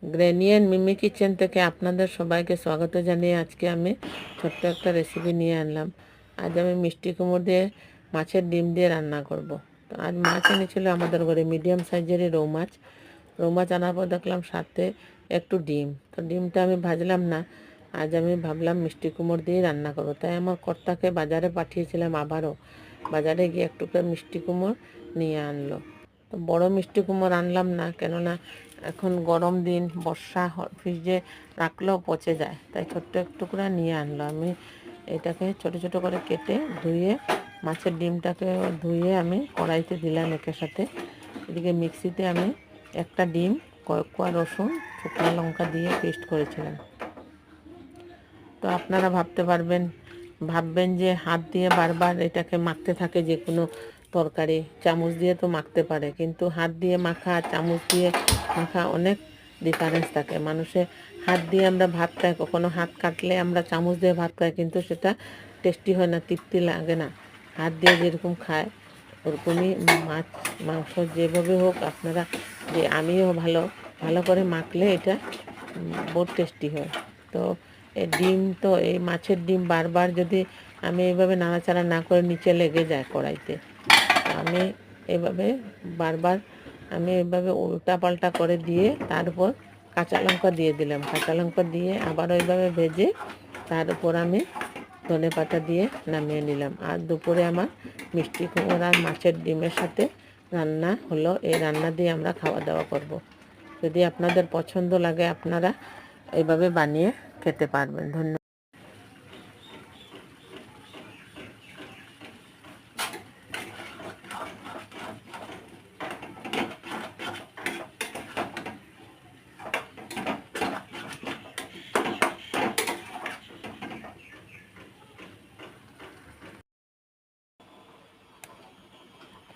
Granny and Mimi kitchen থেকে আপনাদের সবাইকে স্বাগত জানিয়ে আজকে আমি ছোট্ট একটা রেসিপি নিয়ে আনলাম। আজ আমি মিষ্টি কুমড়ো দিয়ে মাছের ডিম দিয়ে রান্না করব। তো আজ মাছ এনেছিল আমাদের ঘরে মিডিয়াম সাইজেরই রৌ মাছ। রৌ মাছ আনার পর দেখলাম সাথে একটু ডিম। তো ডিমটা আমি ভাজলাম না, আজ আমি ভাবলাম মিষ্টি কুমড়ো দিয়ে রান্না করব। তাই আমার কর্তাকে বাজারে পাঠিয়েছিলাম, আবারও বাজারে গিয়ে একটু মিষ্টি কুমড়ো নিয়ে আনলো। তো বড় মিষ্টি কুমড়ো আনলাম না, কেননা এখন গরম দিন, বর্ষা, ফ্রিজে রাখলেও পচে যায়, তাই ছোট্ট একটু করে নিয়ে আনলো। আমি এটাকে ছোট ছোট করে কেটে ধুয়ে মাছের ডিমটাকে ধুয়ে আমি কড়াইতে দিলাম একের সাথে। এদিকে মিক্সিতে আমি একটা ডিম, কয়েক কোয়া রসুন, শুকনো লঙ্কা দিয়ে পেস্ট করেছিলাম। তো আপনারা ভাববেন যে হাত দিয়ে বারবার এটাকে মাখতে থাকে যে কোনো তরকারি, চামচ দিয়ে তো মাখতে পারে, কিন্তু হাত দিয়ে মাখা আর চামচ দিয়ে মাখা অনেক ডিফারেন্স থাকে। মানুষের হাত দিয়ে আমরা ভাত খাই, কখনো হাত কাটলে আমরা চামচ দিয়ে ভাত খাই, কিন্তু সেটা টেস্টি হয় না, তৃপ্তি লাগে না। হাত দিয়ে যেরকম খায় ওরকমই মাছ মাংস যেভাবে হোক আপনারা, যে আমিও ভালো করে মাখলে এটা বহুত টেস্টি হয়। তো এই ডিম, তো এই মাছের ডিম বারবার যদি আমি এইভাবে নাড়াচাড়া না করে নিচে লেগে যায় কড়াইতে, আমি এইভাবে বারবার এইভাবে উল্টা পাল্টা করে দিয়ে তার উপর কাঁচা লঙ্কা দিয়ে দিলাম। কাঁচা লঙ্কা দিয়ে আবার ওইভাবে ভেজে তার উপর আমি ধনেপাতা দিয়ে নামিয়ে নিলাম। আর দুপুরে আমার মিষ্টি কুমড়ো আর মাছের ডিমের সাথে রান্না হলো। এই রান্না দিয়ে আমরা খাওয়া দাওয়া করব। যদি আপনাদের পছন্দ লাগে আপনারা এইভাবে বানিয়ে খেতে পারবেন। ধন্যবাদ।